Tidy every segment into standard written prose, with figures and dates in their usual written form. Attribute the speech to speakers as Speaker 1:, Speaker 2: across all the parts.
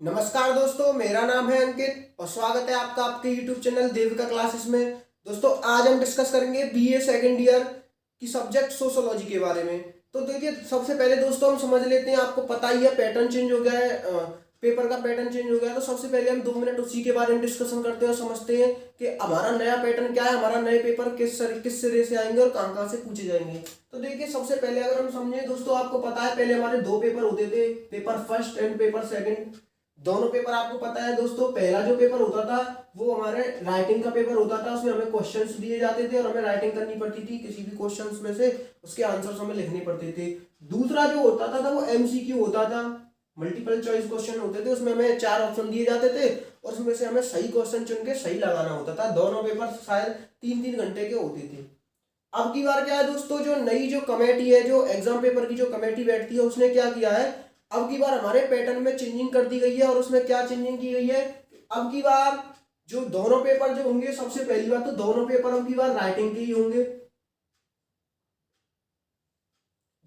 Speaker 1: नमस्कार दोस्तों, मेरा नाम है अंकित और स्वागत है आपका आपके YouTube चैनल देविका क्लासेस में। दोस्तों आज हम डिस्कस करेंगे बीए सेकंड ईयर की सब्जेक्ट सोशोलॉजी के बारे में। तो देखिए, सबसे पहले दोस्तों हम समझ लेते हैं। आपको पता ही है पैटर्न चेंज हो गया है, पेपर का पैटर्न चेंज हो गया है। तो सबसे पहले हम 2 मिनट उसी के बारे में डिस्कशन करते हैं और समझते हैं कि हमारा नया पैटर्न क्या है, हमारा नए पेपर किस सिरे से आएंगे और कहाँ कहाँ से पूछे जाएंगे। तो देखिए, सबसे पहले अगर हम समझें दोस्तों, आपको पता है पहले हमारे 2 पेपर होते थे, paper first and paper second. दोनों पेपर आपको पता है दोस्तों। पहला जो पेपर होता था वो हमारे राइटिंग का पेपर होता था, उसमें हमें क्वेश्चंस दिए जाते थे और हमें राइटिंग करनी पड़ती थी। किसी भी क्वेश्चंस में से उसके आंसर्स हमें लिखने पड़ते थे। दूसरा जो होता था वो एमसीक्यू होता था, मल्टीपल चॉइस क्वेश्चन होते थे। उसमें हमें 4 ऑप्शन दिए जाते थे और उसमें से हमें सही क्वेश्चन चुन के सही लगाना होता था। दोनों पेपर शायद 3-3 घंटे के होते थे। अब की बार क्या है दोस्तों, जो नई जो कमेटी है, जो एग्जाम पेपर की जो कमेटी बैठती है, उसने क्या किया है, अब की बार हमारे पैटर्न में चेंजिंग कर दी गई है। और उसमें क्या चेंजिंग की गई है, अब की बार जो दोनों पेपर जो होंगे, सबसे पहली बात तो दोनों पेपर अब की बार राइटिंग के ही होंगे।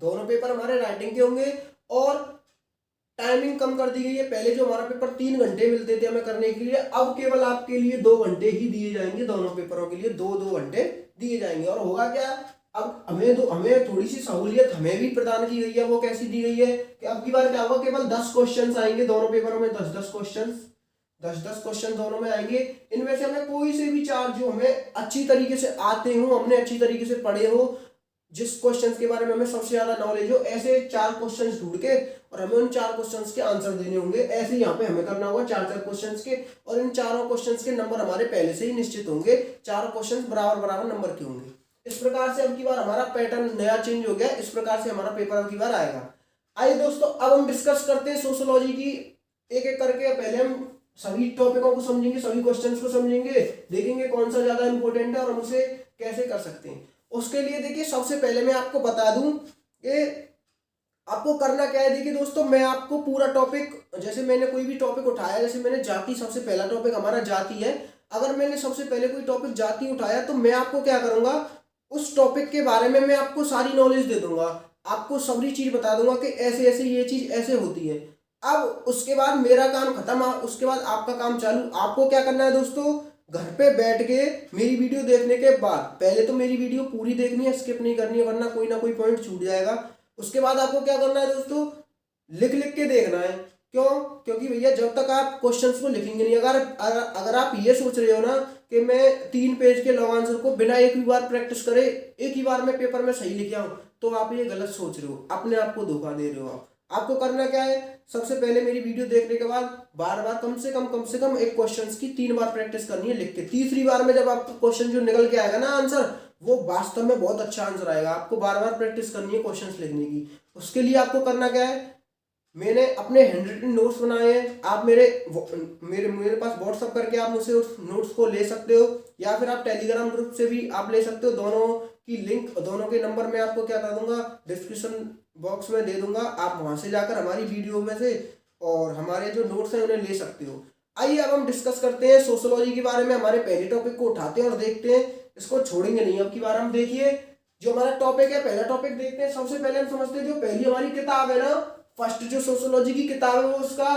Speaker 1: दोनों पेपर हमारे राइटिंग के होंगे और टाइमिंग कम कर दी गई है। पहले जो हमारा पेपर 3 घंटे मिलते थे हमें करने के लिए, अब केवल आपके लिए 2 घंटे ही दिए जाएंगे। दोनों पेपरों के लिए 2-2 घंटे दिए जाएंगे। और होगा क्या, अब हमें थोड़ी सी सहूलियत हमें भी प्रदान की गई है। वो कैसी दी गई है कि अब की बार क्या होगा, केवल 10 क्वेश्चन आएंगे दोनों पेपरों में। 10-10 क्वेश्चन दोनों में आएंगे। इनमें से हमें कोई से भी 4 जो हमें अच्छी तरीके से आते हो, हमने अच्छी तरीके से पढ़े हो, जिस क्वेश्चंस के बारे में हमें सबसे ज्यादा नॉलेज हो, ऐसे 4 क्वेश्चंस ढूंढ के और हमें उन 4 क्वेश्चंस के आंसर देने होंगे। ऐसे यहाँ पे हमें करना होगा 4-4 क्वेश्चंस के, और इन चारों क्वेश्चंस के नंबर हमारे पहले से ही निश्चित होंगे। चारों क्वेश्चंस बराबर बराबर नंबर के होंगे। इस प्रकार से अब की बार हमारा पैटर्न नया चेंज हो गया। इस प्रकार से हमारा पेपर अब की बार आएगा। आइए दोस्तों, अब हम डिस्कस करते हैं सोशोलॉजी की एक एक करके। पहले हम सभी टॉपिकों को समझेंगे, सभी क्वेश्चंस को समझेंगे, देखेंगे कौन सा ज्यादा इंपॉर्टेंट है और हम उसे कैसे कर सकते हैं। उसके लिए देखिए, सबसे पहले मैं आपको बता दूं कि आपको करना क्या है। देखिए दोस्तों, मैं आपको पूरा टॉपिक, जैसे मैंने कोई भी टॉपिक उठाया, जैसे मैंने जाति, सबसे पहला टॉपिक हमारा जाति है। अगर मैंने सबसे पहले कोई टॉपिक जाति उठाया तो मैं आपको क्या करूंगा, उस टॉपिक के बारे में मैं आपको सारी नॉलेज दे दूंगा, आपको सारी चीज बता दूंगा कि ऐसे ऐसे ये चीज ऐसे होती है। अब उसके बाद मेरा काम खत्म, उसके बाद आपका काम चालू। आपको क्या करना है दोस्तों, घर पे बैठ के मेरी वीडियो देखने के बाद पहले तो मेरी वीडियो पूरी देखनी है, स्किप नहीं करनी है, वरना कोई ना कोई पॉइंट छूट जाएगा। उसके बाद आपको क्या करना है दोस्तों, लिख लिख के देखना है। क्यों? क्योंकि भैया जब तक आप क्वेश्चंस को लिखेंगे नहीं, अगर आप ये सोच रहे हो ना कि मैं 3 पेज के लॉन्ग आंसर को बिना एक भी बार प्रैक्टिस करे एक ही बार में पेपर में सही लिखे आऊं, तो आप ये गलत सोच रहे हो, अपने आप को धोखा दे रहे हो। आपको करना क्या है, सबसे पहले मेरी वीडियो देखने के बाद बार बार कम से कम एक क्वेश्चन की 3 बार प्रैक्टिस करनी है लिख के। तीसरी बार में जब आपको क्वेश्चन जो निकल के आएगा ना आंसर, वो वास्तव में बहुत अच्छा आंसर आएगा। आपको बार बार प्रैक्टिस करनी है क्वेश्चंस लिखने की। उसके लिए आपको करना क्या है, मैंने अपने हैंड रिटन नोट्स बनाए हैं। आप मेरे मेरे मेरे पास व्हाट्सअप करके आप मुझसे उस नोट्स को ले सकते हो, या फिर आप टेलीग्राम ग्रुप से भी आप ले सकते हो। दोनों की लिंक, दोनों के नंबर मैं आपको क्या कर दूंगा, डिस्क्रिप्शन बॉक्स में दे दूंगा। आप वहां से जाकर हमारी वीडियो में से और हमारे जो नोट्स हैं उन्हें ले सकते हो। आइए अब हम डिस्कस करते हैं सोशोलॉजी के बारे में। हमारे पहले टॉपिक को उठाते हैं और देखते हैं, इसको छोड़ेंगे नहीं। अब की बार हम देखिए, जो हमारा टॉपिक है, पहला टॉपिक देखते हैं। सबसे पहले हम समझते हैं, जो पहली हमारी किताब है ना, फर्स्ट जो सोशोलॉजी की किताब है, वो उसका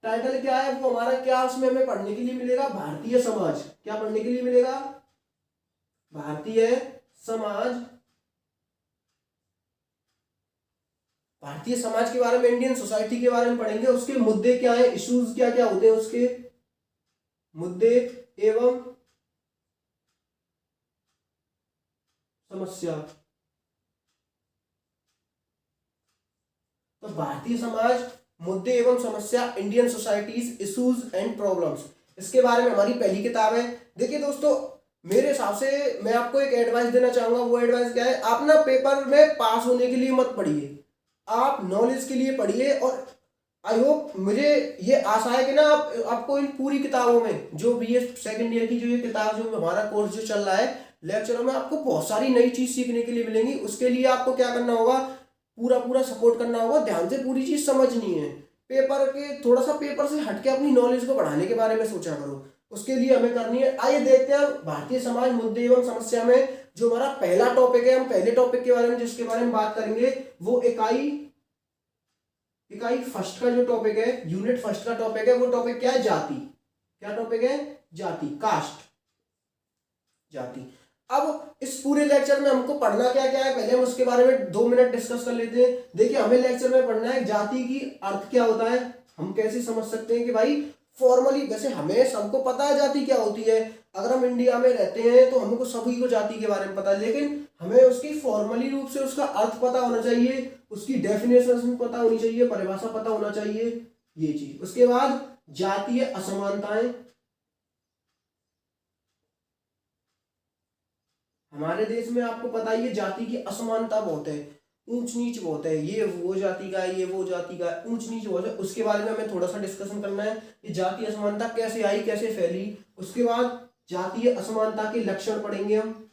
Speaker 1: टाइटल क्या है, वो हमारा क्या उसमें हमें पढ़ने के लिए मिलेगा, भारतीय समाज। क्या पढ़ने के लिए मिलेगा, भारतीय समाज। भारतीय समाज के बारे में, इंडियन सोसाइटी के बारे में पढ़ेंगे। उसके मुद्दे क्या है, इश्यूज क्या क्या होते हैं, उसके मुद्दे एवं समस्या। तो भारतीय समाज, मुद्दे एवं समस्या, Indian societies, issues and problems, इसके बारे में हमारी पहली किताब है। देखिए दोस्तों, मेरे हिसाब से मैं आपको एक एडवाइस देना चाहूंगा। वो एडवाइस क्या है, आप ना पेपर में पास होने के लिए मत पढ़िए, आप नॉलेज के लिए पढ़िए। और आई होप, मुझे ये आशा है कि ना आपको इन पूरी किताबों में, जो बीए सेकंड ईयर की जो ये किताब, जो हमारा कोर्स जो चल रहा है, लेक्चरों में आपको बहुत सारी नई चीज सीखने के लिए मिलेंगी। उसके लिए आपको क्या करना होगा, पूरा पूरा सपोर्ट करना होगा, ध्यान से पूरी चीज समझनी है। पेपर के थोड़ा सा पेपर से हटके अपनी नॉलेज को बढ़ाने के बारे में सोचा करो, उसके लिए हमें करनी है। आइए देखते हैं भारतीय समाज, मुद्दे एवं समस्या में जो हमारा पहला टॉपिक है। हम पहले टॉपिक के बारे में जिसके बारे में बात करेंगे वो इकाई इकाई फर्स्ट का जो टॉपिक है, यूनिट फर्स्ट का टॉपिक है, वो टॉपिक क्या है? जाति। क्या टॉपिक है? जाति, कास्ट, जाति। अब इस पूरे लेक्चर में हमको पढ़ना क्या क्या है, पहले हम उसके बारे में 2 मिनट डिस्कस कर लेते हैं। देखिए, हमें लेक्चर में पढ़ना है जाति की अर्थ क्या होता है, हम कैसे समझ सकते हैं कि भाई फॉर्मली, जैसे हमें सबको पता है जाति क्या होती है, अगर हम इंडिया में रहते हैं तो हमको सभी को जाति के बारे में पता है, लेकिन हमें उसकी फॉर्मली रूप से उसका अर्थ पता होना चाहिए, उसकी डेफिनेशन पता होनी चाहिए, परिभाषा पता होना चाहिए, ये चीज। उसके बाद जातीय असमानताएं, हमारे देश में आपको पता ही है जाति की असमानता बहुत है, ऊंच नीच बहुत है, ये वो जाति का है, ये वो जाति का है, ऊंच नीच बहुत है। उसके बारे में हमें थोड़ा सा डिस्कशन करना है, ये जातीय असमानता कैसे आई, कैसे फैली। उसके बाद जातीय असमानता के लक्षण पढ़ेंगे हम,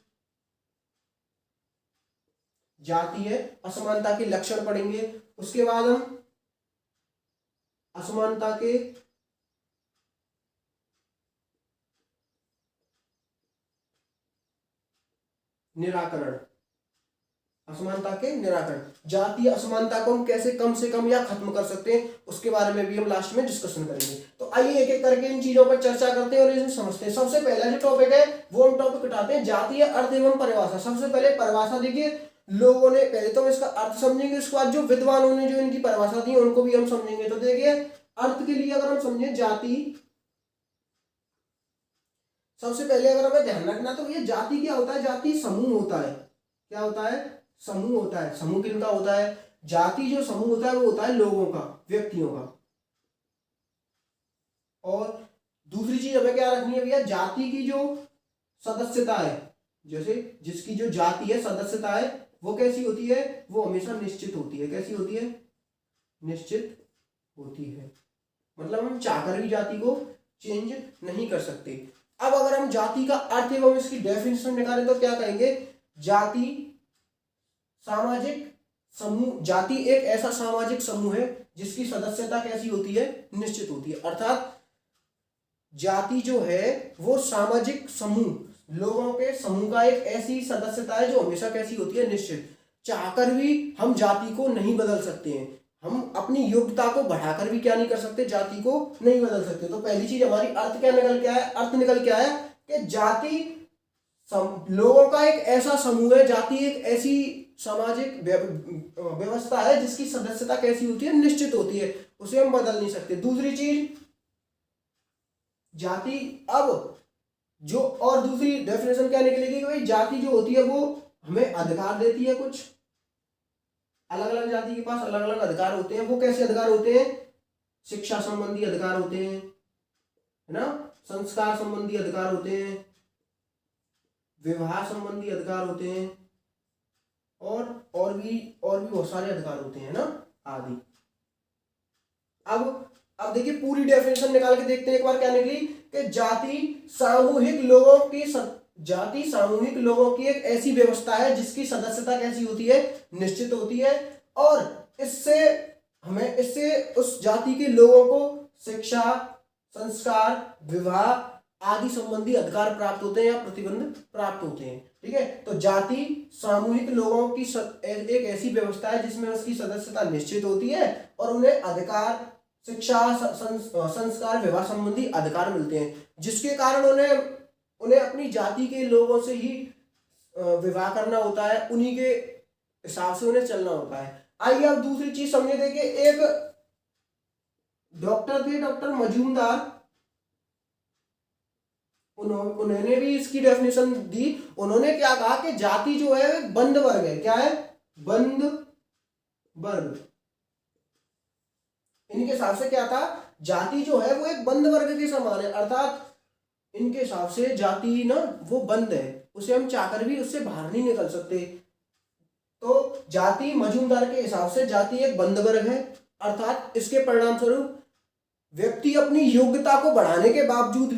Speaker 1: जातीय असमानता के लक्षण पढ़ेंगे। उसके बाद हम असमानता के निराकरण, असमानता के निराकरण, जातीय असमानता को हम कैसे कम से कम या खत्म कर सकते हैं, उसके बारे में भी हम लास्ट में डिस्कशन करेंगे। तो आइए एक एक करके इन चीजों पर चर्चा करते हैं और इसे समझते हैं। सबसे पहला जो टॉपिक है वो हम टॉपिक उठाते हैं जातीय अर्थ एवं परिभाषा। सबसे पहले परिभाषा देखिए, लोगों ने पहले तो इसका अर्थ समझेंगे, उसके बाद जो विद्वानों ने जो इनकी परिभाषा दी उनको भी हम समझेंगे। तो देखिए, अर्थ के लिए अगर हम समझे जाति, सबसे पहले अगर हमें ध्यान रखना तो ये जाति क्या होता है, जाति समूह होता है। क्या होता है? समूह होता है। समूह किनका होता है? जाति जो समूह होता है वो होता है लोगों का, व्यक्तियों का। और दूसरी चीज हमें क्या रखनी है भैया, जाति की जो सदस्यता है, जैसे जिसकी जो जाति है, सदस्यता है, वो कैसी होती है? वो हमेशा निश्चित होती है। कैसी होती है? निश्चित होती है। मतलब हम चाहकर भी जाति को चेंज नहीं कर सकते। अब अगर हम जाति का अर्थ एवं इसकी डेफिनेशन निकालें तो क्या कहेंगे? जाति सामाजिक समूह, जाति एक ऐसा सामाजिक समूह है जिसकी सदस्यता कैसी होती है? निश्चित होती है। अर्थात जाति जो है वो सामाजिक समूह, लोगों के समूह का एक ऐसी सदस्यता है जो हमेशा कैसी होती है? निश्चित। चाहकर भी हम जाति को नहीं बदल सकते हैं, हम अपनी योग्यता को बढ़ाकर भी क्या नहीं कर सकते? जाति को नहीं बदल सकते। तो पहली चीज हमारी अर्थ क्या निकल के आया? अर्थ निकल के आया कि जाति लोगों का एक ऐसा समूह है, जाति एक ऐसी सामाजिक व्यवस्था है जिसकी सदस्यता कैसी होती है? निश्चित होती है, उसे हम बदल नहीं सकते। दूसरी चीज जाति, अब जो और दूसरी डेफिनेशन क्या निकलेगी कि भाई जाति जो होती है वो हमें अधिकार देती है। कुछ अलग अलग जाति के पास अलग अलग अधिकार होते हैं। वो कैसे अधिकार होते हैं? शिक्षा संबंधी अधिकार होते हैं, है ना, संस्कार संबंधी अधिकार होते हैं, विवाह संबंधी अधिकार होते हैं, और भी बहुत सारे अधिकार होते हैं ना, आदि। अब देखिए पूरी डेफिनेशन निकाल के देखते हैं एक बार क्या निकली कि जाति सामूहिक लोगों की एक ऐसी व्यवस्था है जिसकी सदस्यता कैसी होती है? निश्चित होती है। और इससे उस जाति के लोगों को शिक्षा, संस्कार, विवाह आदि संबंधी अधिकार प्राप्त होते हैं या प्रतिबंध प्राप्त होते हैं। ठीक है, तो जाति सामूहिक लोगों की एक ऐसी व्यवस्था है जिसमें उसकी सदस्यता निश्चित होती है और उन्हें अधिकार, शिक्षा, संस्कार, विवाह संबंधी अधिकार मिलते हैं, जिसके कारण उन्हें अपनी जाति के लोगों से ही विवाह करना होता है, उन्हीं के हिसाब से उन्हें चलना होता है। आइए अब दूसरी चीज समझे। देखिए, एक डॉक्टर थे, डॉक्टर मजूमदार, उन्होंने भी इसकी डेफिनेशन दी। उन्होंने क्या कहा कि जाति जो है बंद वर्ग है। क्या है? बंद वर्ग। इनके हिसाब से क्या था? जाति जो है वो एक बंद वर्ग के समान है, अर्थात इनके हिसाब से जाति ना वो बंद है, उसे हम चाहकर भी उससे बाहर नहीं निकल सकते। तो जाति मजूमदार के हिसाब से जाति एक बंद वर्ग है, अर्थात इसके परिणाम स्वरूप व्यक्ति अपनी योग्यता को बढ़ाने के बावजूद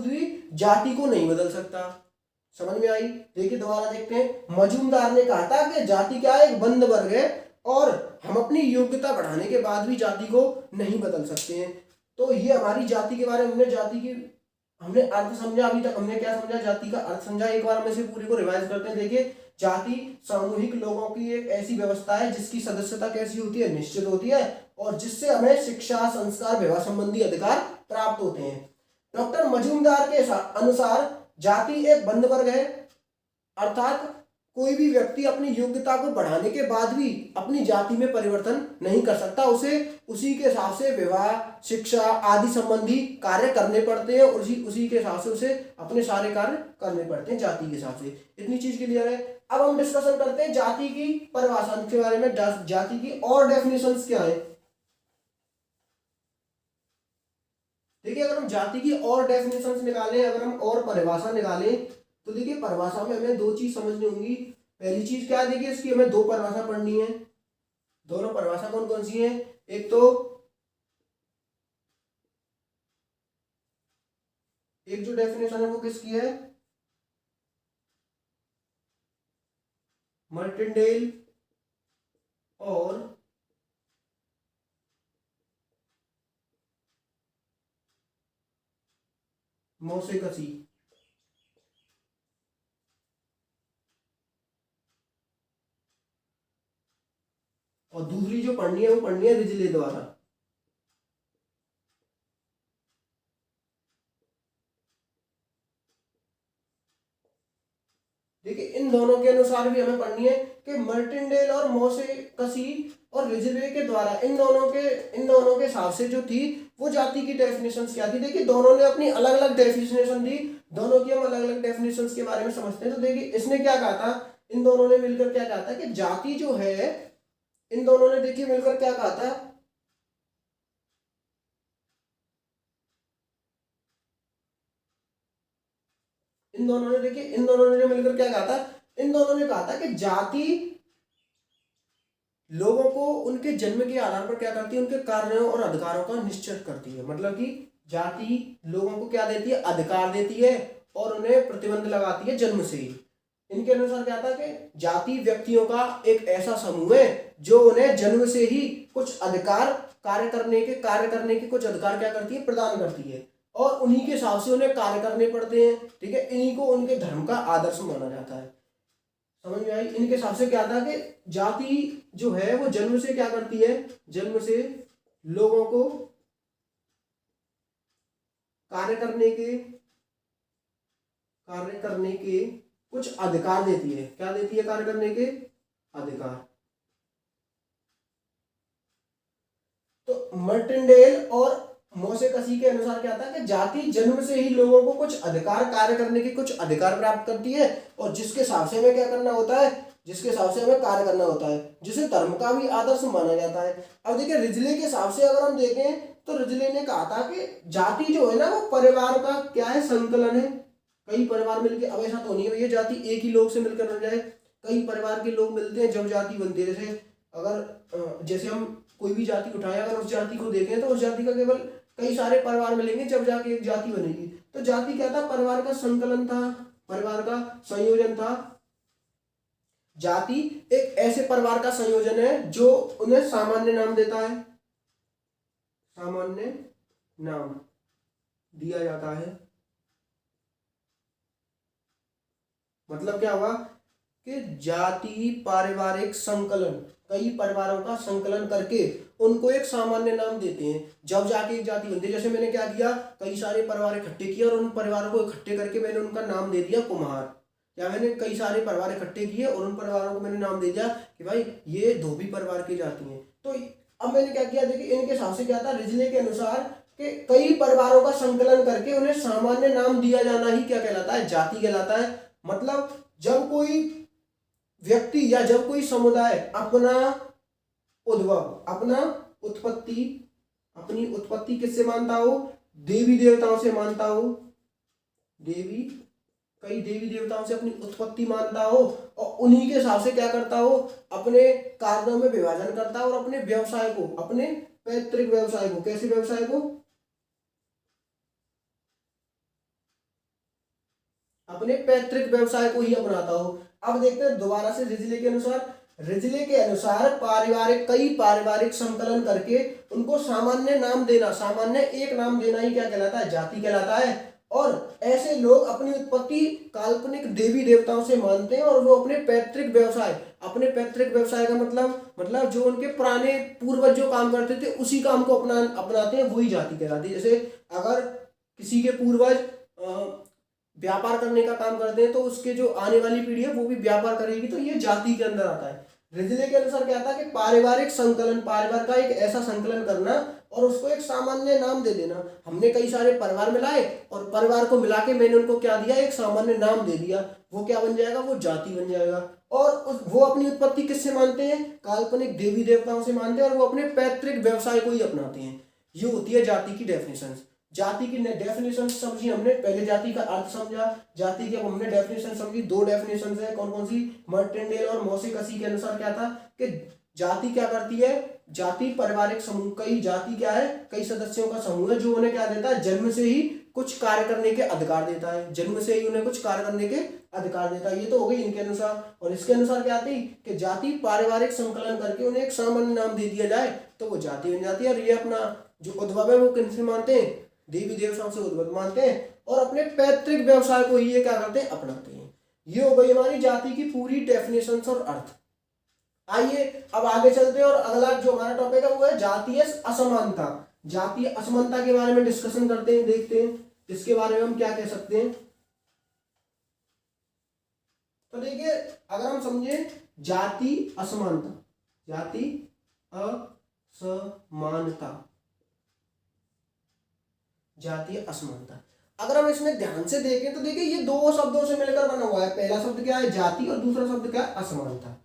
Speaker 1: भी जाति को नहीं बदल सकता। समझ में आई? देखिए दोबारा देखते हैं। मजूमदार ने कहा था कि जाति क्या है? एक बंद वर्ग है और हम अपनी योग्यता बढ़ाने के बाद भी जाति को नहीं बदल सकते हैं। तो ये हमारी जाति के बारे में, हमने जाति की हमने अर्थ समझा, अभी तक हमने क्या समझा, जाति का अर्थ समझा। एक बार हम इसे पूरी को रिवाइज करते हैं। देखिए, जाति सामूहिक लोगों की एक ऐसी व्यवस्था है जिसकी सदस्यता कैसी होती है, निश्चित होती है, और जिससे हमें शिक्षा, संस्कार, विवाह संबंधी अधिकार प्राप्त होते हैं। डॉक्टर मजूमदार के अनुसार जाति एक बंद वर्ग है, अर्थात कोई भी व्यक्ति अपनी योग्यता को बढ़ाने के बाद भी अपनी जाति में परिवर्तन नहीं कर सकता। उसे उसी के हिसाब से विवाह, शिक्षा आदि संबंधी कार्य करने पड़ते हैं, और उसी के हिसाब से उसे अपने सारे कार्य करने पड़ते हैं जाति के हिसाब से। इतनी चीज क्लियर है। अब हम डिस्कशन करते हैं जाति की परिभाषा के बारे में। जाति की और डेफिनेशंस क्या है। देखिए, अगर हम जाति की और डेफिनेशंस निकालें, अगर हम और परिभाषा निकालें, तो देखिए परिभाषा में हमें दो चीज समझनी होंगी। पहली चीज क्या है, देखिए इसकी हमें दो परिभाषा पढ़नी है। दोनों परिभाषा कौन कौन सी है, एक जो डेफिनेशन है वो किसकी है, मार्टिनडेल और मौसेकसी। और दूसरी जो पढ़नी है वो पढ़नी है रिजले द्वारा। देखिए, इन दोनों के अनुसार भी हमें पढ़नी है कि मार्टिनडेल और मौसेकसी और रिजले के द्वारा इन दोनों के हिसाब से जो थी वो जाति की डेफिनेशंस क्या थी। देखिए, दोनों ने अपनी अलग अलग डेफिनेशन दी। दोनों की हम अलग अलग डेफिनेशंस के बारे में समझते हैं। तो देखिए, इसने क्या कहा था, इन दोनों ने मिलकर क्या कहा था कि जाति जो है, इन दोनों ने देखिए मिलकर क्या कहा था, इन दोनों ने मिलकर क्या कहा था, इन दोनों ने कहा था कि जाति लोगों को उनके जन्म के आधार पर क्या करती है, उनके कार्यों और अधिकारों का निश्चित करती है। मतलब कि जाति लोगों को क्या देती है, अधिकार देती है, और उन्हें प्रतिबंध लगाती है जन्म से ही। इनके अनुसार क्या था कि जाति व्यक्तियों का एक ऐसा समूह है जो उन्हें जन्म से ही कुछ अधिकार, कार्य करने के कुछ अधिकार क्या करती है, प्रदान करती है, और उन्हीं के हिसाब से उन्हें कार्य करने पड़ते हैं। ठीक है, इन्हीं को उनके धर्म का आदर्श माना जाता है। समझ में आई। इनके हिसाब से क्या था कि जाति जो है वो जन्म से क्या करती है, जन्म से लोगों को कार्य करने के कुछ अधिकार देती है। क्या देती है, कार्य करने के अधिकार। तो मार्टिनडेल और मौसेकसी के अनुसार क्या था कि जाति जन्म से ही लोगों को कुछ अधिकार, कार्य करने के कुछ अधिकार प्राप्त करती है, और जिसके हिसाब से हमें क्या करना होता है, जिसके हिसाब से हमें कार्य करना होता है, जिसे धर्म का भी आदर्श माना जाता है। अब देखिए, रिजले के हिसाब से अगर हम देखें तो रिजले ने कहा था कि जाति जो है ना वो परिवार का क्या है, संकलन है। कई परिवार मिलकर, अब ऐसा तो नहीं है भैया जाति एक ही लोग से मिलकर बन जाए, कई परिवार के लोग मिलते हैं जब जाति बनती है। जैसे अगर जैसे हम कोई भी जाति उठाएं, अगर उस जाति को देखें तो उस जाति का केवल कई सारे परिवार मिलेंगे जब जाके एक जाति बनेगी। तो जाति क्या था, परिवार का संकलन था, परिवार का संयोजन था। जाति एक ऐसे परिवार का संयोजन है जो उन्हें सामान्य नाम देता है, सामान्य नाम दिया जाता है। मतलब क्या हुआ कि जाति पारिवारिक संकलन, कई परिवारों का संकलन करके उनको एक सामान्य नाम देते हैं, जब जाके एक जाति बनती है। जैसे मैंने क्या किया, कई सारे परिवार इकट्ठे किए और उन परिवारों को इकट्ठे करके मैंने उनका नाम दे दिया कुम्हार। या मैंने कई सारे परिवार इकट्ठे किए और उन परिवारों को मैंने नाम दे दिया कि भाई ये धोबी परिवार की जाति है। तो अब मैंने क्या किया, देखिए इनके हिसाब से क्या था, रिजले के अनुसार कि कई परिवारों का संकलन करके उन्हें सामान्य नाम दिया जाना ही क्या कहलाता है, जाति कहलाता है। मतलब जब कोई व्यक्ति या जब कोई समुदाय अपना उद्भव, अपना उत्पत्ति, अपनी उत्पत्ति किससे मानता हो, देवी देवताओं से मानता हो, कई देवी देवताओं से अपनी उत्पत्ति मानता हो, और उन्हीं के हिसाब से क्या करता हो, अपने कार्यों में विभाजन करता हो, और अपने व्यवसाय को, अपने पैतृक व्यवसाय को, कैसे व्यवसाय को, अपने पैतृक व्यवसाय को ही अपनाता हो। अब देखते हैं दोबारा से रिजले के अनुसार। रिजले के अनुसार कई पारिवारिक संकलन करके उनको सामान्य नाम देना, सामान्य एक नाम देना ही क्या कहलाता है, जाति कहलाता है। और ऐसे लोग अपनी उत्पत्ति काल्पनिक देवी देवताओं से मानते हैं और वो अपने पैतृक व्यवसाय का मतलब जो उनके पुराने पूर्वज जो काम करते थे उसी काम को अपनाते हैं, वही जाति कहलाती है। जैसे अगर किसी के पूर्वज व्यापार करने का काम करते हैं तो उसके जो आने वाली पीढ़ी है वो भी व्यापार करेगी, तो ये जाति के अंदर आता है। रिजले के अनुसार क्या था कि पारिवारिक संकलन, परिवार का एक ऐसा संकलन करना और उसको एक सामान्य नाम दे देना। हमने कई सारे परिवार मिलाए और परिवार को मिला के मैंने उनको क्या दिया, एक सामान्य नाम दे दिया, वो क्या बन जाएगा, वो जाति बन जाएगा। और वो अपनी उत्पत्ति किससे मानते हैं, काल्पनिक देवी देवताओं से मानते हैं और वो अपने पैतृक व्यवसाय को ही अपनाते हैं। ये होती है जाति की डेफिनेशन। जाति की डेफिनेशन समझी हमने, पहले जाति का अर्थ समझा, जाति की अब हमने डेफिनेशन समझी। दो डेफिनेशन है, कौन कौन सी, मार्टिनडेल और मौसिकसी के अनुसार क्या था कि जाति क्या करती है, जाति पारिवारिक समूह, कई जाति क्या है, कई सदस्यों का समूह है जो उन्हें क्या देता है, जन्म से ही कुछ कार्य करने के अधिकार देता है, जन्म से ही उन्हें कुछ कार्य करने के अधिकार देता है। ये तो हो गई इनके अनुसार। और इसके अनुसार क्या आती कि जाति पारिवारिक संकलन करके उन्हें एक सामान्य नाम दे दिया जाए तो वो जाति बन जाती है। और ये अपना जो उद्भव है वो किनसे मानते हैं, देवी देवताओं से उद्भव मानते हैं और अपने पैतृक व्यवसाय को ही ये क्या करते हैं, अपनाते हैं। ये हो गई हमारी जाति की पूरी डेफिनेशन और अर्थ। आइए अब आगे चलते हैं और अगला जो हमारा टॉपिक है वो है जातीय असमानता। जातीय असमानता के बारे में डिस्कशन करते हैं, देखते हैं इसके बारे में हम क्या कह सकते हैं। तो देखिए अगर हम समझे जाति असमानता, जाति असमानता, जातीय असमानता, अगर हम इसमें ध्यान से देखें तो देखिए ये दो शब्दों से मिलकर बना हुआ है। पहला शब्द क्या है, जाति, और दूसरा शब्द क्या है, असमानता।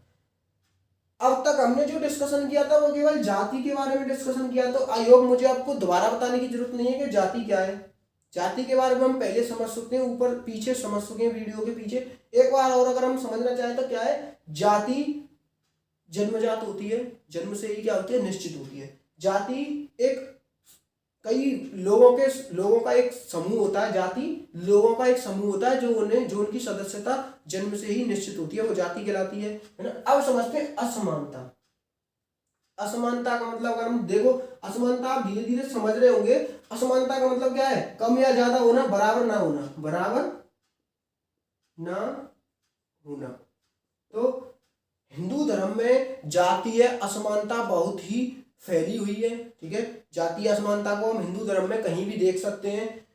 Speaker 1: अब तक हमने जो डिस्कशन किया था वो केवल जाति के बारे में डिस्कशन किया, तो आई होप मुझे आपको दोबारा बताने की जरूरत नहीं है कि जाति क्या है। जाति के बारे में हम पहले समझ सकते हैं, ऊपर पीछे समझ चुके हैं वीडियो के पीछे। एक बार और अगर हम समझना चाहें तो क्या है, जाति जन्मजात होती है, जन्म से ही क्या होती है, निश्चित होती है। जाति एक कई लोगों का एक समूह होता है, जाति लोगों का एक समूह होता है जो उनकी सदस्यता जन्म से ही निश्चित होती है, वो जाति कहलाती है ना। अब समझते हैं असमानता। असमानता का मतलब अगर हम देखो, असमानता आप धीरे धीरे समझ रहे होंगे। असमानता का मतलब क्या है, कम या ज्यादा होना, बराबर ना होना, बराबर ना होना। तो हिंदू धर्म में जातीय असमानता बहुत ही फैली हुई है, ठीक है। जातीय असमानता को हम हिंदू धर्म में कहीं भी देख सकते हैं।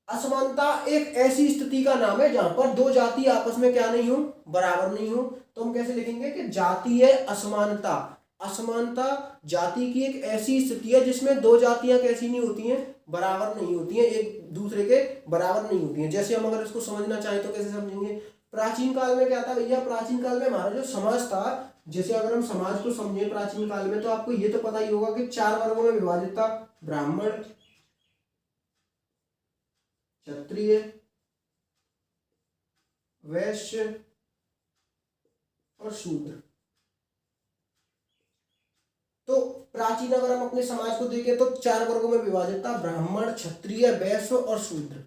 Speaker 1: असमानता एक ऐसी स्थिति का नाम है जहां पर दो जाति आपस में क्या नहीं हो, बराबर नहीं हो। तो हम कैसे लिखेंगे कि जातीय असमानता, असमानता जाति की एक ऐसी स्थिति है जिसमें दो जातियां कैसी नहीं होती हैं, बराबर नहीं होती हैं, एक दूसरे के बराबर नहीं होती हैं। जैसे हम अगर इसको समझना चाहें तो कैसे समझेंगे, प्राचीन काल में क्या था भैया, प्राचीन काल में हमारा जो समाज था, जैसे अगर हम समाज को समझे प्राचीन काल में, तो आपको ये तो पता ही होगा कि 4 वर्गों में विभाजित था, ब्राह्मण, क्षत्रिय, वैश्य और शूद्र। तो प्राचीन अगर हम अपने समाज को देखें तो 4 वर्गों में विभाजित था, ब्राह्मण, क्षत्रिय, वैश्य और शूद्र।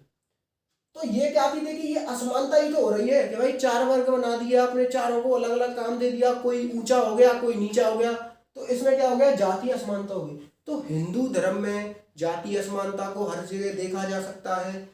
Speaker 1: तो ये क्या थी, देखिए ये असमानता ही तो हो रही है कि भाई 4 वर्ग बना दिया आपने, चारों को अलग अलग काम दे दिया, कोई ऊंचा हो गया कोई नीचा हो गया, तो इसमें क्या हो गया, जातीय असमानता हो गई। तो हिंदू धर्म में जातीय असमानता को हर जगह देखा जा सकता है।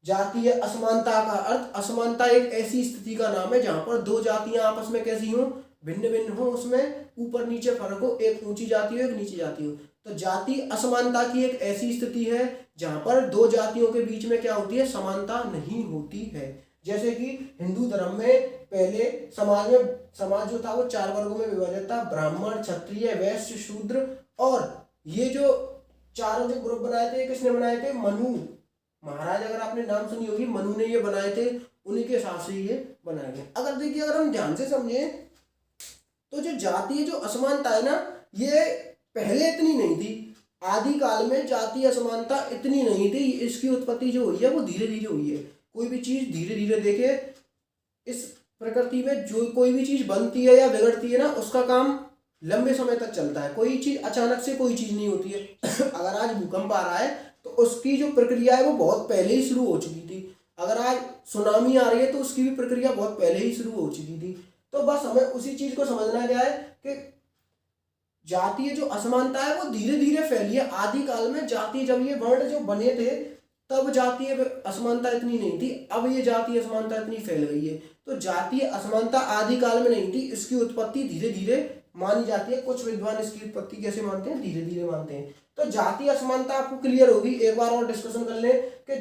Speaker 1: जातीय असमानता का अर्थ, असमानता एक ऐसी स्थिति का नाम है जहां पर दो जातियां आपस में कैसी हो, भिन्न भिन्न हो, उसमें ऊपर नीचे फर्क हो, एक ऊंची जाति हो एक नीची जाति हो। तो जाति असमानता की एक ऐसी स्थिति है जहां पर दो जातियों के बीच में क्या होती है, समानता नहीं होती है। जैसे कि हिंदू धर्म में पहले समाज जो था वो 4 वर्गों में विभाजित था, ब्राह्मण, क्षत्रिय, वैश्य, शूद्र। और ये जो चारों जो ग्रुप बनाए थे, किसने बनाए थे, मनु महाराज, अगर आपने नाम सुनी होगी, मनु ने ये बनाए थे, उन्हीं के हिसाब से ये बनाए गए। अगर देखिए अगर हम ध्यान से समझे तो जो जातीय जो असमानता है ना, ये पहले इतनी नहीं थी। आदि काल में जातीय असमानता इतनी नहीं थी, इसकी उत्पत्ति जो हुई है वो धीरे धीरे हुई है। कोई भी चीज धीरे धीरे, देखे इस प्रकृति में जो कोई भी चीज बनती है या बिगड़ती है ना, उसका काम लंबे समय तक चलता है। कोई चीज अचानक से कोई चीज नहीं होती है। अगर आज भूकंप आ रहा है तो उसकी जो प्रक्रिया है वो बहुत पहले ही शुरू हो चुकी थी। अगर आज सुनामी आ रही है तो उसकी भी प्रक्रिया बहुत पहले ही शुरू हो चुकी थी। तो बस हमें उसी चीज को समझना क्या है कि जातीय जो असमानता है वो धीरे धीरे फैली है। आदि काल में जाति, जब ये वर्ण जो बने थे तब जातीय असमानता इतनी नहीं थी, अब ये जातीय असमानता इतनी फैल गई है। तो जातीय असमानता आदिकाल में नहीं थी, इसकी उत्पत्ति धीरे धीरे मानी जाती है। कुछ विद्वान इसकी उत्पत्ति कैसे मानते हैं, धीरे धीरे मानते हैं। तो जातीय असमानता आपको क्लियर होगी, एक बार और डिस्कशन कर लें कि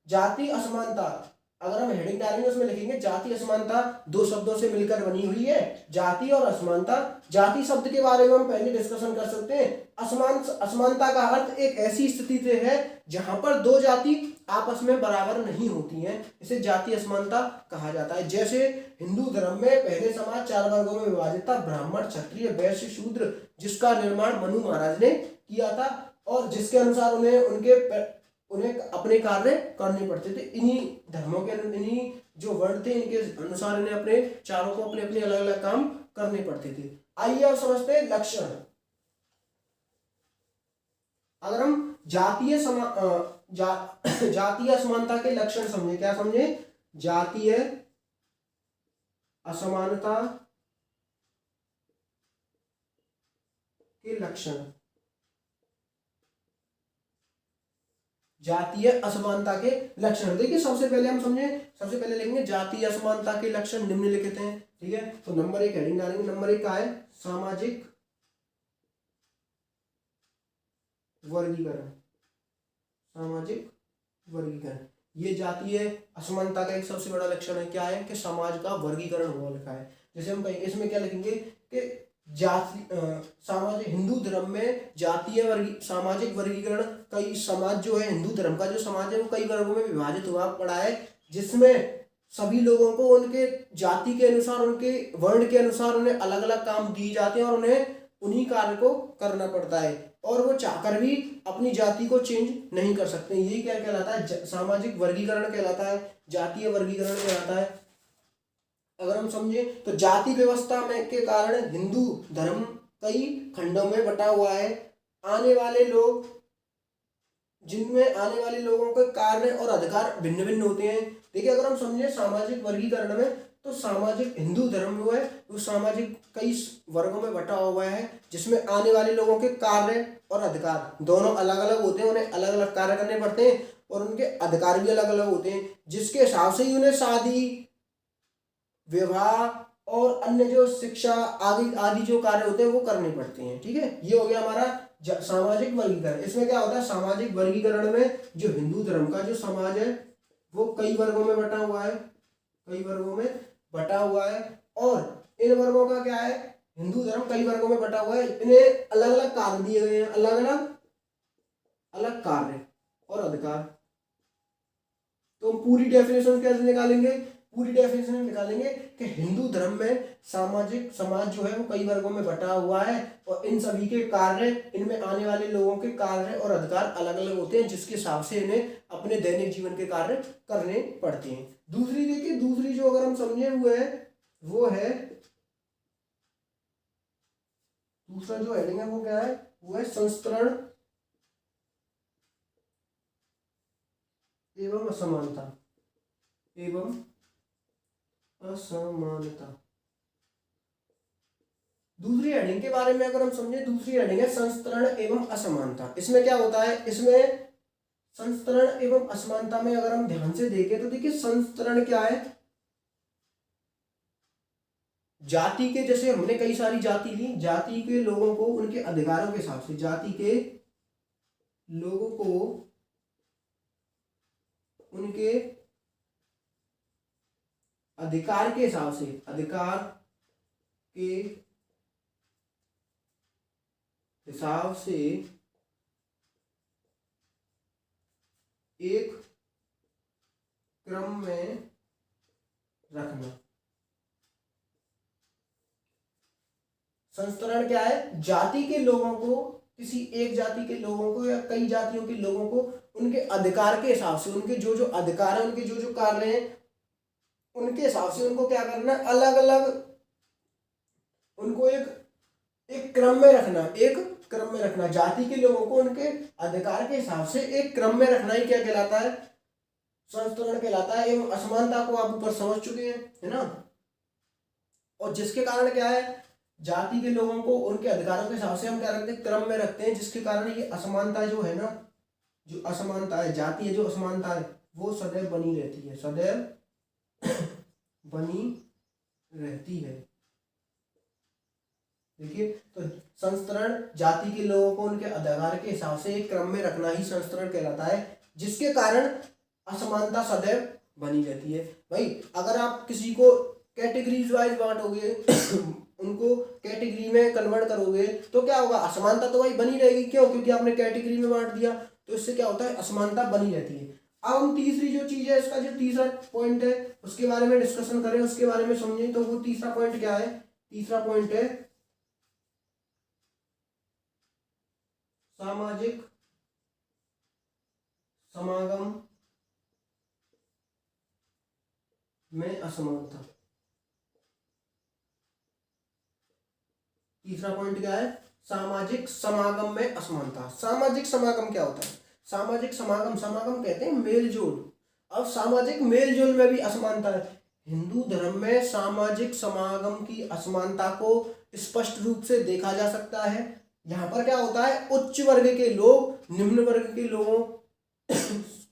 Speaker 1: जातीय असमानता, अगर हम हेडिंग डालेंगे उसमें लिखेंगे जातीय असमानता दो शब्दों से मिलकर बनी हुई है, जाति और असमानता। जाति शब्द के बारे में हम पहले डिस्कशन कर सकते हैं। असमानता का अर्थ एक ऐसी स्थिति से है जहां पर दो जाति आपस में बराबर नहीं होती हैं, इसे जातीय असमानता कहा जाता है। जैसे हिंदू धर्म में पहले समाज 4 वर्गों में विभाजित था, ब्राह्मण, क्षत्रिय, वैश्य, शूद्र, जिसका निर्माण मनु महाराज ने किया था और जिसके अनुसार उन्हें अपने कार्य करने पड़ते थे। इन्हीं धर्मों के, इन्हीं जो वर्ण थे, इनके अनुसार इन्हें अपने चारों को अपने अपने अलग अलग काम करने पड़ते थे। आइए अब समझते हैं लक्षण। अगर हम जातीय असमानता के लक्षण समझे, क्या समझे, जातीय असमानता के लक्षण, जातीय असमानता के लक्षण। देखिए सबसे पहले हम समझे, सबसे पहले लिखेंगे जातीय असमानता के लक्षण निम्नलिखित हैं, ठीक है। तो नंबर 1 हेडिंग डालेंगे। नंबर 1 का है सामाजिक वर्गीकरण। सामाजिक वर्गीकरण ये जातीय असमानता का एक सबसे बड़ा लक्षण है। क्या है कि समाज का वर्गीकरण हुआ लिखा है। जैसे हम कहेंगे, इसमें क्या लिखेंगे कि सामाजिक, हिंदू धर्म में सामाजिक वर्गीकरण, कई समाज जो है, हिंदू धर्म का जो समाज है वो कई वर्गों में विभाजित हुआ पड़ा है, जिसमें सभी लोगों को उनके जाति के अनुसार, उनके वर्ण के अनुसार उन्हें अलग अलग काम दिए जाते हैं और उन्हें उन्हीं कार्य को करना पड़ता है और वो चाहकर भी अपनी जाति को चेंज नहीं कर सकते। यही क्या कहलाता है, सामाजिक वर्गीकरण कहलाता है, जातीय वर्गीकरण कहलाता है। अगर हम समझे तो जाति व्यवस्था में के कारण हिंदू धर्म कई खंडों में बटा हुआ है। आने वाले लोग, जिनमें आने वाले लोगों के कार्य और अधिकार भिन्न भिन्न होते हैं। देखिए अगर हम समझे सामाजिक वर्गीकरण में, तो सामाजिक, हिंदू धर्म जो है वो सामाजिक कई वर्गों में बटा हुआ है, जिसमें आने वाले लोगों के कार्य और अधिकार दोनों अलग अलग होते हैं। उन्हें अलग अलग कार्य करने पड़ते हैं और उनके अधिकार भी अलग अलग होते हैं, जिसके हिसाब से ही उन्हें शादी, विवाह और अन्य जो शिक्षा आदि जो कार्य होते हैं वो करने पड़ते हैं, ठीक है। ये हो गया हमारा सामाजिक वर्गीकरण। इसमें क्या होता है, सामाजिक वर्गीकरण में जो हिंदू धर्म का जो समाज है वो कई वर्गों में बटा हुआ है, कई वर्गों में बटा हुआ है। और इन वर्गों का क्या है, हिंदू धर्म कई वर्गों में बटा हुआ है, इन्हें अलग अलग कार्य दिए गए हैं, अलग अलग कार्य और अधिकार। तो हम पूरी डेफिनेशन कैसे निकालेंगे, पूरी डेफिनेशन निकालेंगे कि हिंदू धर्म में सामाजिक समाज जो है वो कई वर्गों में बटा हुआ है और इन सभी के कार्य, इनमें आने वाले लोगों के कार्य और अधिकार अलग अलग होते हैं, जिसके हिसाब से इन्हें अपने दैनिक जीवन के कार्य करने पड़ते हैं। दूसरी देखिए, दूसरी जो अगर हम समझे हुए है वो है, दूसरा जो हेडिंग है वो क्या है, वो है संस्तरण एवं असमानता, एवं असमानता। दूसरी हेडिंग के बारे में अगर हम समझे, दूसरी हेडिंग है संस्तरण एवं असमानता। इसमें क्या होता है, इसमें संस्तरण एवं असमानता में अगर हम ध्यान से देखें तो देखिए संस्तरण क्या है, जाति के, जैसे हमने कई सारी जाति ली, जाति के लोगों को उनके अधिकारों के हिसाब से, जाति के लोगों को उनके अधिकार के हिसाब से, अधिकार के हिसाब से एक क्रम में रखना। संस्तरण क्या है, जाति के लोगों को, किसी एक जाति के लोगों को या कई जातियों के लोगों को उनके अधिकार के हिसाब से, उनके जो जो अधिकार है, उनके जो जो कार्य हैं, उनके हिसाब से उनको क्या करना, अलग अलग उनको एक क्रम में रखना, एक क्रम में रखना। जाति के लोगों को उनके अधिकार के हिसाब से एक क्रम में रखना ही क्या कहलाता है, संस्तरण कहलाता है। एवं असमानता को आप ऊपर समझ चुके हैं, है ना। और जिसके कारण क्या है, जाति के लोगों को उनके अधिकारों के हिसाब से हम क्या रखते हैं, क्रम में रखते हैं, जिसके कारण ये असमानता जो है ना, जो असमानता है, जातीय जो असमानता है वो सदैव बनी रहती है, सदैव बनी रहती है। देखिए, तो संस्तरण जाति के लोगों को उनके अधिकार के हिसाब से एक क्रम में रखना ही संस्तरण कहलाता है, जिसके कारण असमानता सदैव बनी रहती है। भाई अगर आप किसी को कैटेगरीज वाइज बांटोगे उनको कैटेगरी में कन्वर्ट करोगे तो क्या होगा, असमानता तो भाई बनी रहेगी। क्यों? क्योंकि आपने कैटेगरी में बांट दिया, तो इससे क्या होता है, असमानता बनी रहती है। अब हम तीसरी जो चीज है, इसका जो तीसरा पॉइंट है उसके बारे में डिस्कशन करें, उसके बारे में समझें। तो वो तीसरा पॉइंट क्या है? तीसरा पॉइंट है सामाजिक समागम में असमानता। तीसरा पॉइंट क्या है? सामाजिक समागम में असमानता। सामाजिक समागम क्या होता है? सामाजिक समागम, समागम कहते हैं मेल जोल। अब सामाजिक मेल जोल में भी असमानता है। हिंदू धर्म में सामाजिक समागम की असमानता को स्पष्ट रूप से देखा जा सकता है। यहाँ पर क्या होता है, उच्च वर्ग के लोग निम्न वर्ग के लोगों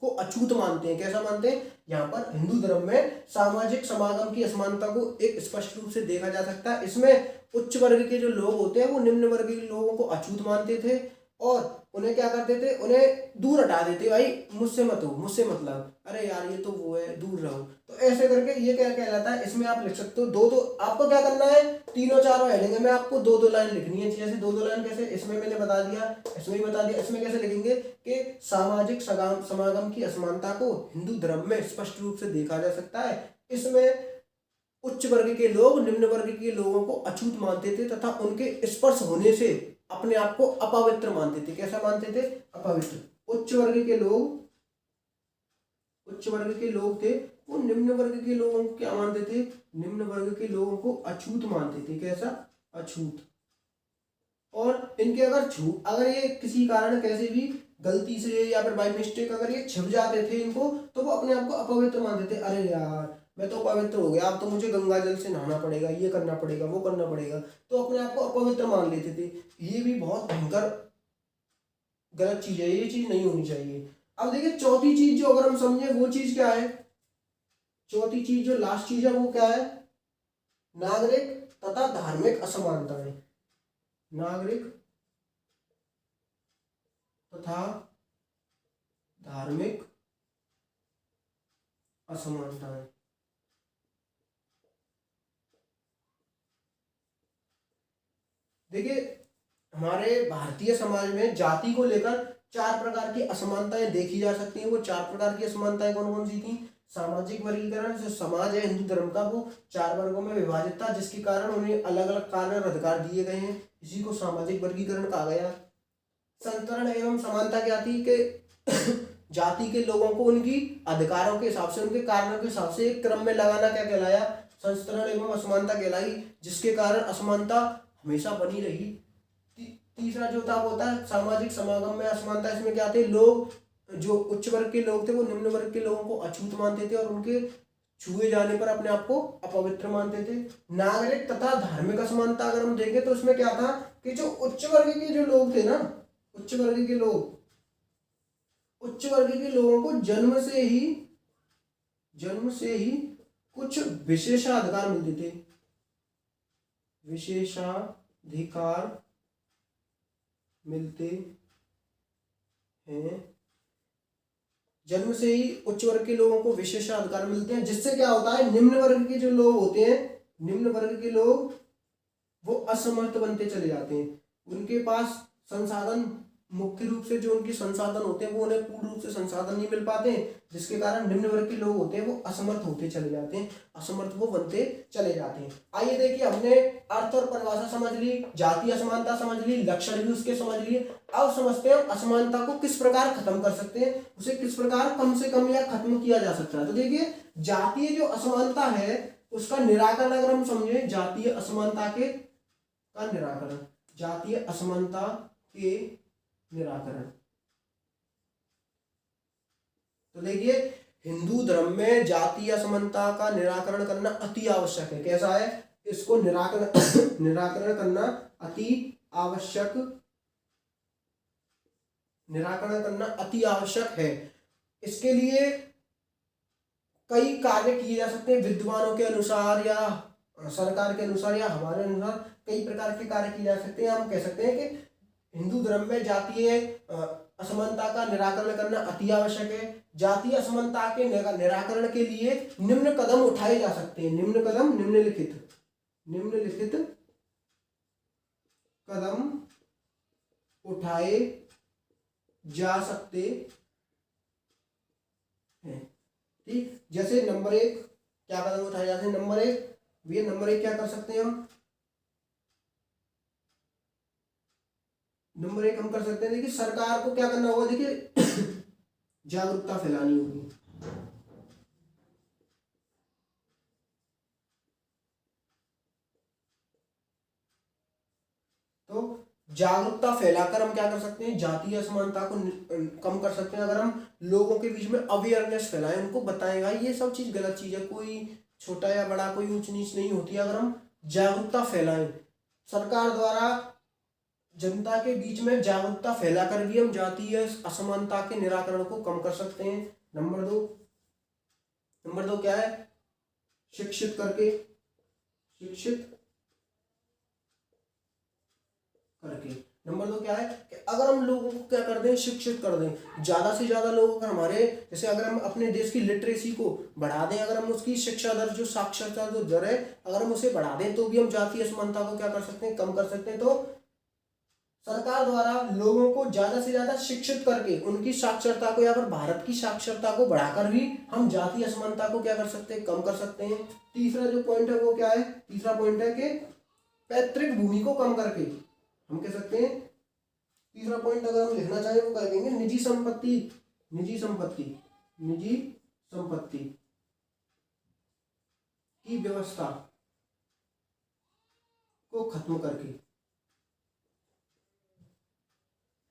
Speaker 1: को अछूत मानते हैं। कैसा मानते हैं? यहाँ पर हिंदू धर्म में सामाजिक समागम की असमानता को एक स्पष्ट रूप से देखा जा सकता है। इसमें उच्च वर्ग के जो लोग होते हैं वो निम्न वर्ग के लोगों को अछूत मानते थे और उन्हें क्या करते थे, उन्हें दूर हटा देते, भाई मुझसे मत हो, मुझसे मतलब, अरे यार ये तो वो है, दूर रहो। तो ऐसे करके ये क्या कहलाता है, इसमें आप लिख सकते हो दो दो, आपको क्या करना है, तीनों चारों हेडिंग में आपको दो दो लाइन लिखनी है। जैसे दो दो लाइन कैसे, इसमें मैंने बता दिया, इसमें भी बता दिया। इसमें कैसे लिखेंगे कि सामाजिक समागम की असमानता को हिंदू धर्म में स्पष्ट रूप से देखा जा सकता है। इसमें उच्च वर्ग के लोग निम्न वर्ग के लोगों को अछूत मानते थे तथा उनके स्पर्श होने से अपने आप को अपवित्र मानते थे। कैसा मानते थे? अपवित्र। उच्च वर्ग के लोग, उच्च वर्ग के लोग थे वो निम्न वर्ग के लोगों को क्या मानते थे? निम्न वर्ग के लोगों को अछूत मानते थे। कैसा? अछूत। और इनके अगर ये किसी कारण कैसे भी गलती से या फिर बाई मिस्टेक अगर ये छिप जाते थे इनको, तो वो अपने आप को अपवित्र मानते थे। अरे यार मैं तो पवित्र हो गया, अब तो मुझे गंगा जल से नहाना पड़ेगा, ये करना पड़ेगा, वो करना पड़ेगा, तो अपने आप को अपवित्र मान लेते थे। ये भी बहुत भयंकर गलत चीज है, ये चीज नहीं होनी चाहिए। अब देखिए चौथी चीज जो अगर हम समझे वो चीज क्या है, चौथी चीज जो लास्ट चीज है वो क्या है? नागरिक तथा धार्मिक असमानताएं। नागरिक तथा धार्मिक असमानताएं। देखिए हमारे भारतीय समाज में जाति को लेकर चार प्रकार की असमानताएं देखी जा सकती हैं। वो चार प्रकार की असमानताएं कौन कौन सी थी? सामाजिक वर्गीकरण, जो समाज है हिंदू धर्म का वो चार वर्गों में विभाजित था, जिसके कारण उन्हें अलग अलग कार्य और अधिकार दिए गए हैं, इसी को सामाजिक वर्गीकरण कहा गया। संतरण एवं समानता क्या थी कि जाति के लोगों को उनकी अधिकारों के हिसाब से, उनके कारणों के हिसाब से एक क्रम में लगाना क्या कहलाया? संस्तरण एवं असमानता कहलाई, जिसके कारण असमानता हमेशा बनी रही। तीसरा जो था वो था सामाजिक समागम में असमानता। इसमें क्या थे, लोग जो उच्च वर्ग के लोग थे वो निम्न वर्ग के लोगों को अछूत मानते थे और उनके छुए जाने पर अपने आप को अपवित्र मानते थे। नागरिक तथा धार्मिक असमानता अगर हम देखें तो इसमें क्या था कि जो उच्च वर्ग के जो लोग थे ना, उच्च वर्ग के लोग, उच्च वर्ग के लोगों को जन्म से ही कुछ विशेषाधिकार मिलते थे। विशेषाधिकार मिलते हैं, जन्म से ही उच्च वर्ग के लोगों को विशेषाधिकार मिलते हैं, जिससे क्या होता है, निम्न वर्ग के जो लोग होते हैं, निम्न वर्ग के लोग वो असमर्थ बनते चले जाते हैं। उनके पास संसाधन, मुख्य रूप से जो उनके संसाधन होते हैं वो उन्हें पूर्ण रूप से संसाधन नहीं मिल पाते, जिसके कारण निम्न वर्ग के लोग होते हैं वो असमर्थ होते चले जाते हैं, असमर्थ वो बनते चले जाते हैं। आइए देखिए, हमने अर्थ और परिभाषा समझ ली, जातीय असमानता समझ ली, लक्षण भी उसके समझ लिए। अब समझते हैं असमानता को किस प्रकार खत्म कर सकते हैं, उसे किस प्रकार कम से कम या खत्म किया जा सकता है। तो देखिए जातीय जो असमानता है उसका निराकरण अगर हम समझे, जातीय असमानता के का निराकरण, जातीय असमानता के निराकरण। तो देखिए हिंदू धर्म में जातीय असमानता का निराकरण करना अति आवश्यक है। कैसा है? इसको निराकरण करना अति आवश्यक निराकरण करना अति आवश्यक है। इसके लिए कई कार्य किए जा सकते हैं, विद्वानों के अनुसार या सरकार के अनुसार या हमारे अनुसार कई प्रकार के कार्य किए जा सकते हैं। हम कह सकते हैं कि हिंदू धर्म में जातीय असमानता का निराकरण करना अति आवश्यक है। जातीय असमानता के निराकरण के लिए निम्न कदम उठाए जा सकते हैं। निम्न कदम, निम्नलिखित कदम उठाए जा सकते हैं। ठीक, जैसे नंबर 1 क्या कदम उठाए जाते हैं? नंबर 1 क्या कर सकते हैं हम? नंबर 1 हम कर सकते हैं, देखिए सरकार को क्या करना होगा, देखिए जागरूकता फैलानी होगी। तो जागरूकता फैलाकर हम क्या कर सकते हैं, जातीय असमानता को कम कर सकते हैं। अगर हम लोगों के बीच में अवेयरनेस फैलाएं, उनको बताएं भाई ये सब चीज गलत चीज है, कोई छोटा या बड़ा, कोई ऊंच नीच नहीं होती है। अगर हम जागरूकता फैलाएं, सरकार द्वारा जनता के बीच में जागरूकता फैलाकर भी हम जातीय असमानता के निराकरण को कम कर सकते हैं। नंबर दो क्या है? शिक्षित करके नंबर 2 क्या है कि अगर हम लोगों को क्या कर दें, शिक्षित कर दें, ज्यादा से ज्यादा लोगों को हमारे, जैसे अगर हम अपने देश की लिटरेसी को बढ़ा दें, अगर हम उसकी शिक्षा दर, जो साक्षरता जो दर है, अगर हम उसे बढ़ा दें, तो भी हम जातीय असमानता को क्या कर सकते हैं, कम कर सकते हैं। तो सरकार द्वारा लोगों को ज्यादा से ज्यादा शिक्षित करके उनकी साक्षरता को या फिर भारत की साक्षरता को बढ़ाकर भी हम जातीय असमानता को क्या कर सकते हैं, कम कर सकते हैं। तीसरा जो पॉइंट है वो क्या है? तीसरा पॉइंट है कि पैतृक भूमि को कम करके हम कह सकते हैं, तीसरा पॉइंट अगर हम लिखना चाहें वो कह देंगे निजी संपत्ति की व्यवस्था को खत्म करके।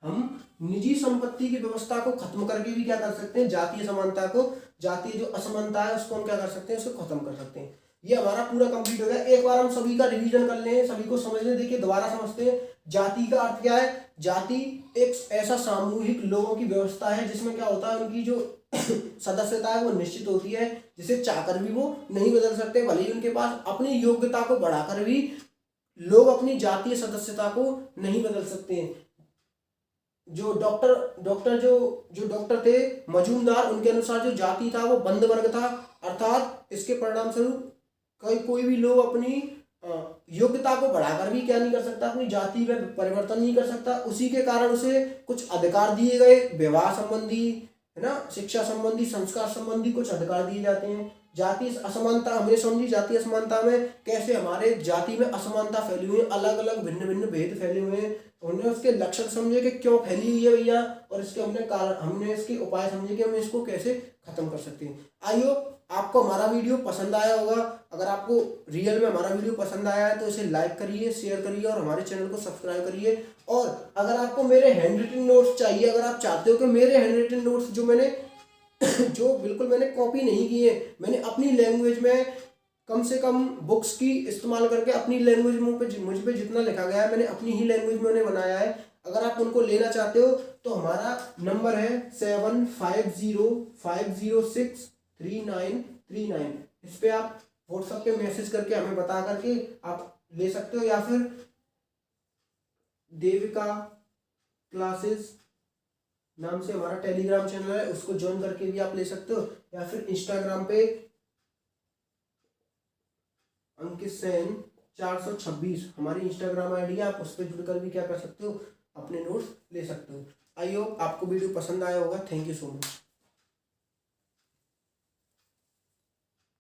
Speaker 1: हम निजी संपत्ति की व्यवस्था को खत्म करके भी क्या कर सकते हैं, जातीय समानता को, जातीय जो असमानता है उसको हम क्या कर सकते हैं, उसको खत्म कर सकते हैं। ये हमारा पूरा कंप्लीट हो गया। एक बार हम सभी का रिवीजन कर लें, सभी को समझ लें। देखिए दोबारा समझते हैं, जाति का अर्थ क्या है? जाति एक ऐसा सामूहिक लोगों की व्यवस्था है जिसमें क्या होता है, उनकी जो सदस्यता है वो निश्चित होती है, जिसे चाहकर भी वो नहीं बदल सकते। भले ही उनके पास अपनी योग्यता को बढ़ाकर भी लोग अपनी जातीय सदस्यता को नहीं बदल सकते हैं। जो डॉक्टर थे मजूमदार, उनके अनुसार जो जाति था वो बंद वर्ग था, अर्थात इसके परिणाम स्वरूप कोई भी लोग अपनी योग्यता को बढ़ाकर भी क्या नहीं कर सकता, अपनी जाति में परिवर्तन नहीं कर सकता। उसी के कारण उसे कुछ अधिकार दिए गए, विवाह संबंधी, है ना, शिक्षा संबंधी, संस्कार संबंधी कुछ अधिकार दिए जाते हैं। जाति असमानता हमने समझी, जाति असमानता में कैसे हमारे जाति में असमानता फैली हुई है, अलग अलग भिन्न भिन्न भेद फैले हुए हैं। हमने उसके लक्षण समझे कि क्यों फैली हुई है भैया, और इसके हमने इसके उपाय समझे कि हम इसको कैसे खत्म कर सकते हैं। आई होप आपको हमारा वीडियो पसंद आया होगा। अगर आपको रियल में हमारा वीडियो पसंद आया है तो इसे लाइक करिए, शेयर करिए और हमारे चैनल को सब्सक्राइब करिए। और अगर आपको मेरे हैंड रिटन नोट्स चाहिए, अगर आप चाहते हो कि मेरे हैंड रिटन नोट्स जो बिल्कुल मैंने कॉपी नहीं किए, मैंने अपनी लैंग्वेज में कम से कम बुक्स की इस्तेमाल करके अपनी लैंग्वेज में मुझ पे जितना लिखा गया है मैंने अपनी ही लैंग्वेज में उन्हें बनाया है, अगर आप उनको लेना चाहते हो तो हमारा नंबर है 7505063939। इस पे आप व्हाट्सएप पे मैसेज करके हमें बता करके आप ले सकते हो, या फिर देविका क्लासेस नाम से हमारा टेलीग्राम चैनल है, उसको ज्वाइन करके भी आप ले सकते हो, या फिर इंस्टाग्राम पे अंकित सेन 426 हमारी इंस्टाग्राम आईडी है, आप उस पर जुड़कर भी क्या कर सकते हो, अपने नोट्स ले सकते हो। आई होप आपको वीडियो पसंद आया होगा। Thank you so much.